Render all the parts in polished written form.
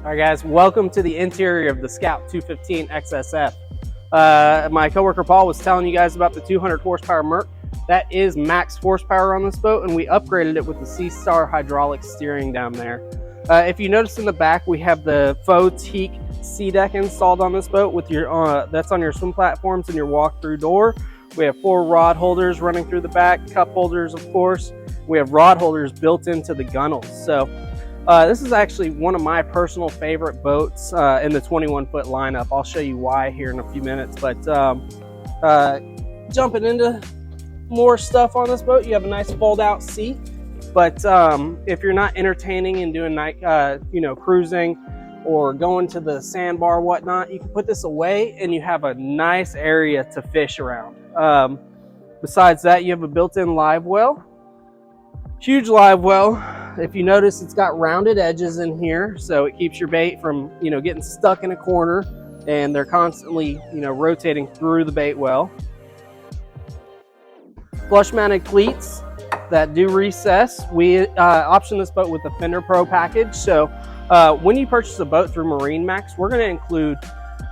All right, guys, welcome to the interior of the Scout 215 XSF. My coworker Paul was telling you guys about the 200 horsepower Merc. That is max horsepower on this boat, and we upgraded it with the Sea-Star hydraulic steering down there. If you notice in the back, we have the faux teak sea deck installed on this boat with your that's on your swim platforms and your walk-through door. We have 4 rod holders running through the back, cup holders, of course. We have rod holders built into the gunnels. So this is actually one of my personal favorite boats in the 21-foot lineup. I'll show you why here in a few minutes. But jumping into more stuff on this boat, you have a nice fold-out seat. But if you're not entertaining and doing night, cruising or going to the sandbar, whatnot, you can put this away and you have a nice area to fish around. Besides that, you have a built-in live well, huge live well. If you notice, it's got rounded edges in here, so it keeps your bait from, getting stuck in a corner, and they're constantly, rotating through the bait well. Flush-mounted cleats that do recess. We option this boat with the Fender Pro package. So when you purchase a boat through MarineMax, we're going to include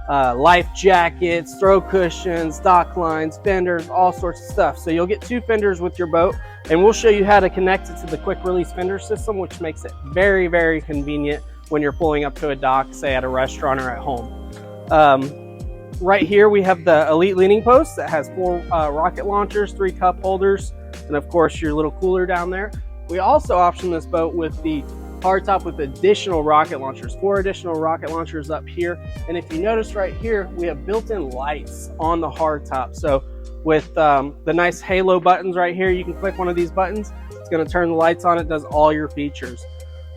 life jackets, throw cushions, dock lines, fenders, all sorts of stuff. So you'll get 2 fenders with your boat, and we'll show you how to connect it to the quick release fender system, which makes it very, very convenient when you're pulling up to a dock, say at a restaurant or at home. Right here we have the Elite leaning post that has 4 rocket launchers, 3 cup holders, and of course your little cooler down there. We also option this boat with the hardtop with additional rocket launchers, 4 additional rocket launchers up here. And if you notice right here, we have built-in lights on the hardtop. So with the nice halo buttons right here, you can click one of these buttons. It's going to turn the lights on. It does all your features.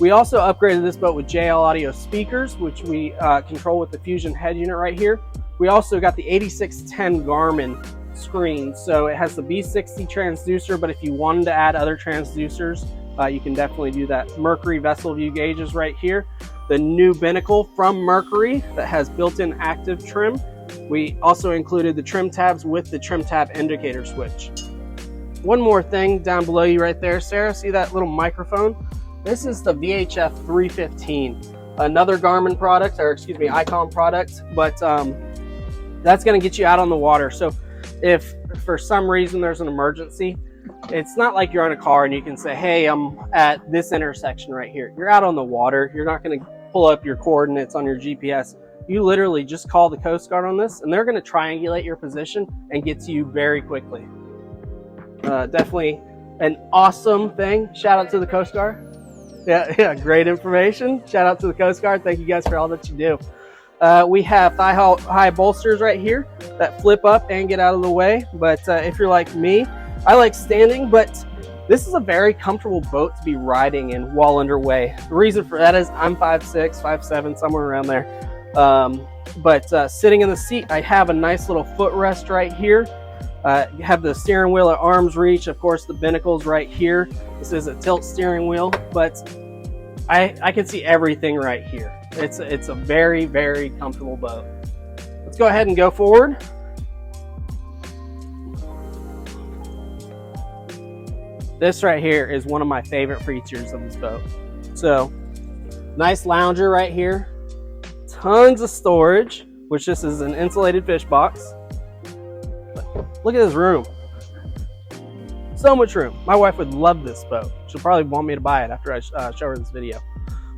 We also upgraded this boat with JL audio speakers, which we control with the Fusion head unit right here. We also got the 8610 Garmin screen. So it has the B60 transducer, but if you wanted to add other transducers, you can definitely do that. Mercury vessel view gauges right here. The new binnacle from Mercury that has built-in active trim. We also included the trim tabs with the trim tab indicator switch. One more thing down below you right there, Sarah, see that little microphone? This is the VHF 315, another Garmin product, or excuse me, Icon product, but that's gonna get you out on the water. So if for some reason there's an emergency, it's not like you're on a car and you can say, hey, I'm at this intersection right here. You're out on the water. You're not going to pull up your coordinates on your GPS. You literally just call the Coast Guard on this, and they're going to triangulate your position and get to you very quickly. Definitely an awesome thing. Shout out to the Coast Guard. Yeah, great information. Shout out to the Coast Guard. Thank you guys for all that you do. We have thigh-high bolsters right here that flip up and get out of the way. But if you're like me, I like standing, but this is a very comfortable boat to be riding in while underway. The reason for that is I'm 5'6", 5'7", somewhere around there. But sitting in the seat, I have a nice little footrest right here. You have the steering wheel at arm's reach. Of course, the binnacle's right here. This is a tilt steering wheel, but I can see everything right here. It's a very, very comfortable boat. Let's go ahead and go forward. This right here is one of my favorite features of this boat. So, nice lounger right here. Tons of storage, which this is an insulated fish box. Look at this room. So much room. My wife would love this boat. She'll probably want me to buy it after I show her this video.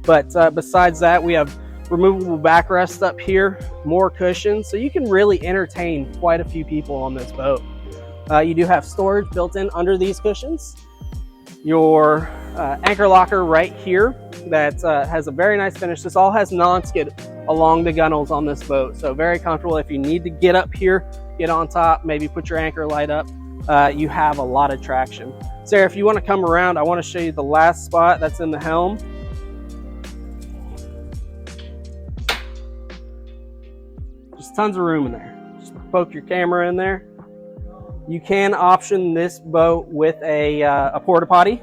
But besides that, we have removable backrest up here, more cushions. So you can really entertain quite a few people on this boat. You do have storage built in under these cushions. Your anchor locker right here that has a very nice finish. This all has non-skid along the gunnels on this boat, so very comfortable. If you need to get up here, get on top, maybe put your anchor light up, you have a lot of traction. Sarah, if you want to come around, I want to show you the last spot that's in the helm. Just tons of room in there. Just poke your camera in there. You can option this boat with a porta potty,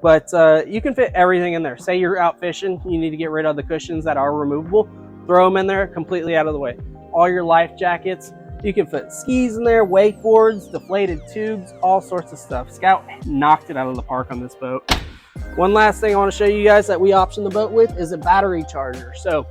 but you can fit everything in there. Say you're out fishing, you need to get rid of the cushions that are removable, throw them in there, completely out of the way. All your life jackets, you can fit skis in there, wakeboards, deflated tubes, all sorts of stuff. Scout knocked it out of the park on this boat. One last thing I want to show you guys that we option the boat with is a battery charger. So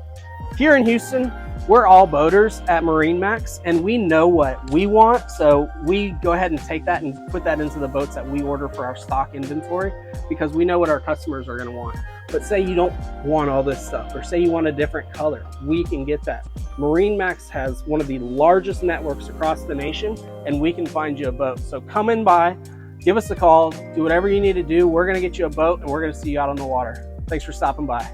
here in Houston, we're all boaters at MarineMax, and we know what we want. So we go ahead and take that and put that into the boats that we order for our stock inventory, because we know what our customers are going to want. But say you don't want all this stuff, or say you want a different color, we can get that. MarineMax has one of the largest networks across the nation, and we can find you a boat. So come in by, give us a call, do whatever you need to do. We're going to get you a boat, and we're going to see you out on the water. Thanks for stopping by.